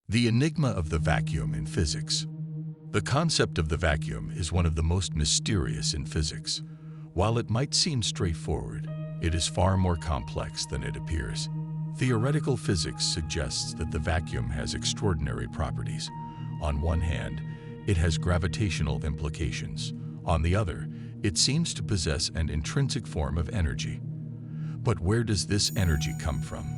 The enigma of the vacuum in physics. The concept of the vacuum is one of the most mysterious in physics. While it might seem straightforward, it is far more complex than it appears. Theoretical physics suggests that the vacuum has extraordinary properties. On one hand, it has gravitational implications. On the other, it seems to possess an intrinsic form of energy. But where does this energy come from?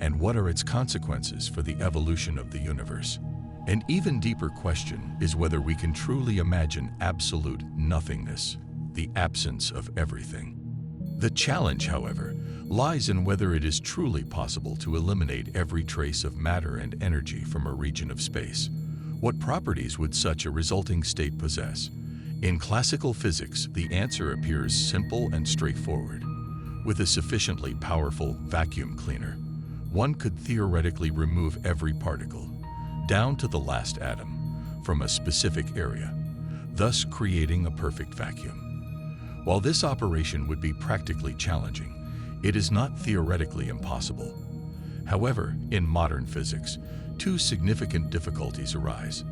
And what are its consequences for the evolution of the universe? An even deeper question is whether we can truly imagine absolute nothingness, the absence of everything. The challenge, however, lies in whether it is truly possible to eliminate every trace of matter and energy from a region of space. What properties would such a resulting state possess? In classical physics, the answer appears simple and straightforward. With a sufficiently powerful vacuum cleaner, one could theoretically remove every particle, down to the last atom, from a specific area, thus creating a perfect vacuum. While this operation would be practically challenging, it is not theoretically impossible. However, in modern physics, two significant difficulties arise.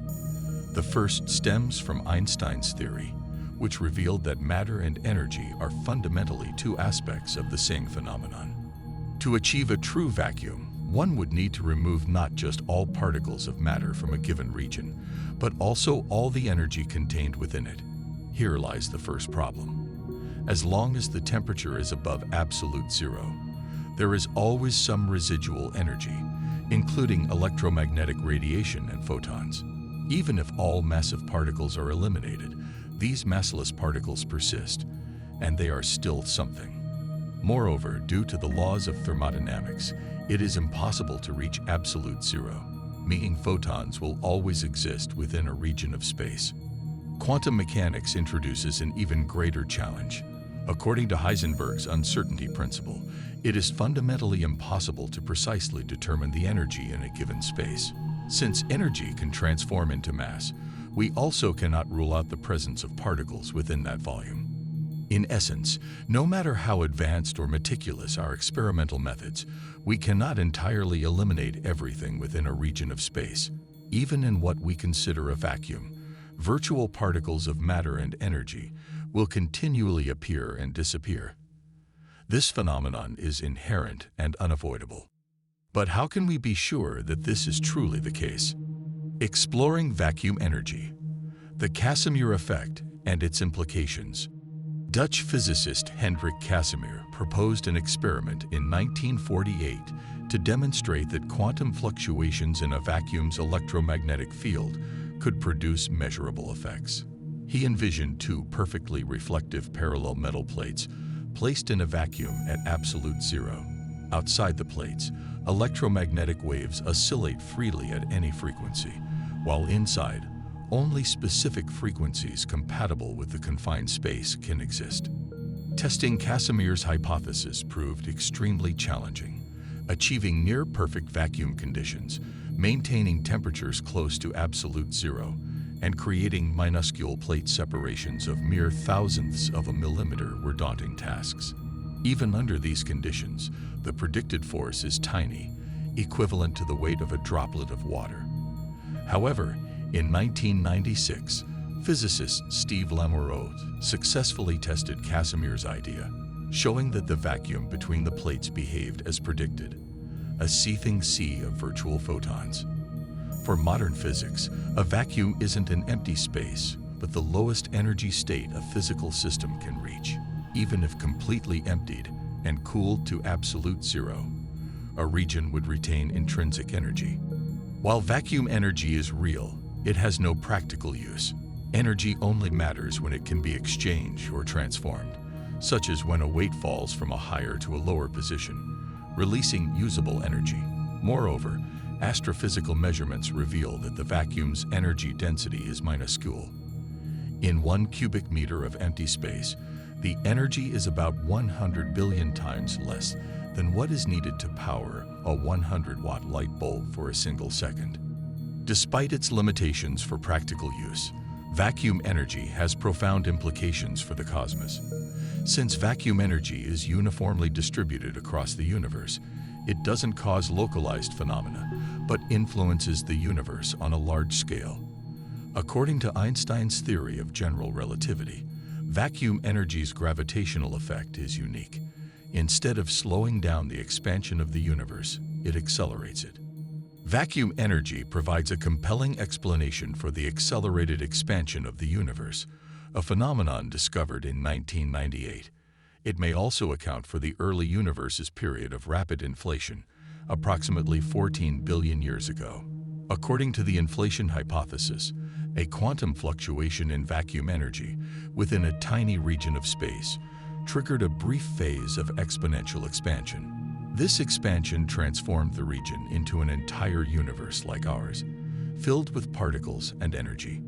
The first stems from Einstein's theory, which revealed that matter and energy are fundamentally two aspects of the same phenomenon. To achieve a true vacuum, one would need to remove not just all particles of matter from a given region, but also all the energy contained within it. Here lies the first problem. As long as the temperature is above absolute zero, there is always some residual energy, including electromagnetic radiation and photons. Even if all massive particles are eliminated, these massless particles persist, and they are still something. Moreover, due to the laws of thermodynamics, it is impossible to reach absolute zero, meaning photons will always exist within a region of space. Quantum mechanics introduces an even greater challenge. According to Heisenberg's uncertainty principle, it is fundamentally impossible to precisely determine the energy in a given space. Since energy can transform into mass, we also cannot rule out the presence of particles within that volume. In essence, no matter how advanced or meticulous our experimental methods, we cannot entirely eliminate everything within a region of space. Even in what we consider a vacuum, virtual particles of matter and energy will continually appear and disappear. This phenomenon is inherent and unavoidable. But how can we be sure that this is truly the case? Exploring vacuum energy, the Casimir effect and its implications. Dutch physicist Hendrik Casimir proposed an experiment in 1948 to demonstrate that quantum fluctuations in a vacuum's electromagnetic field could produce measurable effects. He envisioned two perfectly reflective parallel metal plates placed in a vacuum at absolute zero. Outside the plates, electromagnetic waves oscillate freely at any frequency, while inside, only specific frequencies compatible with the confined space can exist. Testing Casimir's hypothesis proved extremely challenging, achieving near-perfect vacuum conditions, maintaining temperatures close to absolute zero, and creating minuscule plate separations of mere thousandths of a millimeter were daunting tasks. Even under these conditions, the predicted force is tiny, equivalent to the weight of a droplet of water. However, in 1996, physicist Steve Lamoureux successfully tested Casimir's idea, showing that the vacuum between the plates behaved as predicted, a seething sea of virtual photons. For modern physics, a vacuum isn't an empty space, but the lowest energy state a physical system can reach. Even if completely emptied and cooled to absolute zero, a region would retain intrinsic energy. While vacuum energy is real, it has no practical use. Energy only matters when it can be exchanged or transformed, such as when a weight falls from a higher to a lower position, releasing usable energy. Moreover, astrophysical measurements reveal that the vacuum's energy density is minuscule. In 1 cubic meter of empty space, the energy is about 100 billion times less than what is needed to power a 100-watt light bulb for a single second. Despite its limitations for practical use, vacuum energy has profound implications for the cosmos. Since vacuum energy is uniformly distributed across the universe, it doesn't cause localized phenomena, but influences the universe on a large scale. According to Einstein's theory of general relativity, vacuum energy's gravitational effect is unique. Instead of slowing down the expansion of the universe, it accelerates it. Vacuum energy provides a compelling explanation for the accelerated expansion of the universe, a phenomenon discovered in 1998. It may also account for the early universe's period of rapid inflation, approximately 14 billion years ago. According to the inflation hypothesis, a quantum fluctuation in vacuum energy within a tiny region of space triggered a brief phase of exponential expansion. This expansion transformed the region into an entire universe like ours, filled with particles and energy.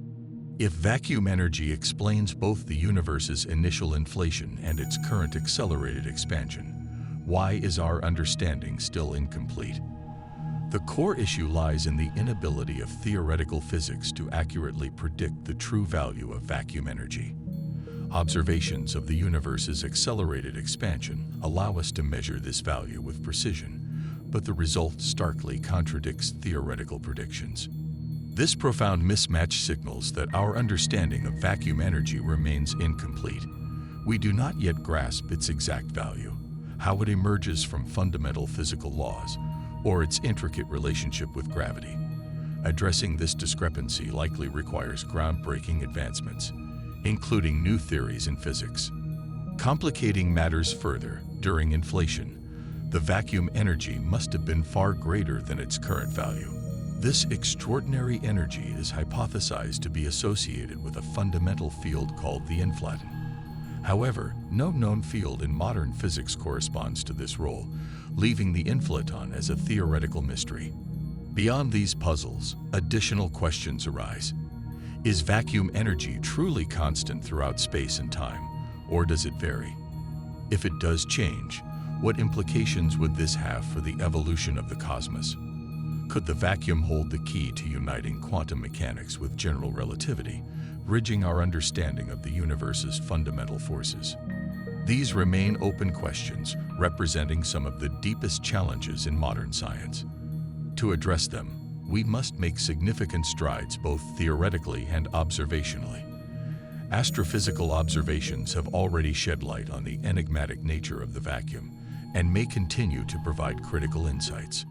If vacuum energy explains both the universe's initial inflation and its current accelerated expansion, why is our understanding still incomplete? The core issue lies in the inability of theoretical physics to accurately predict the true value of vacuum energy. Observations of the universe's accelerated expansion allow us to measure this value with precision, but the result starkly contradicts theoretical predictions. This profound mismatch signals that our understanding of vacuum energy remains incomplete. We do not yet grasp its exact value, how it emerges from fundamental physical laws, or its intricate relationship with gravity. Addressing this discrepancy likely requires groundbreaking advancements, including new theories in physics. Complicating matters further, during inflation, the vacuum energy must have been far greater than its current value. This extraordinary energy is hypothesized to be associated with a fundamental field called the inflaton. However, no known field in modern physics corresponds to this role, leaving the inflaton as a theoretical mystery. Beyond these puzzles, additional questions arise. Is vacuum energy truly constant throughout space and time, or does it vary? If it does change, what implications would this have for the evolution of the cosmos? Could the vacuum hold the key to uniting quantum mechanics with general relativity, bridging our understanding of the universe's fundamental forces? These remain open questions, representing some of the deepest challenges in modern science. To address them, we must make significant strides both theoretically and observationally. Astrophysical observations have already shed light on the enigmatic nature of the vacuum and may continue to provide critical insights.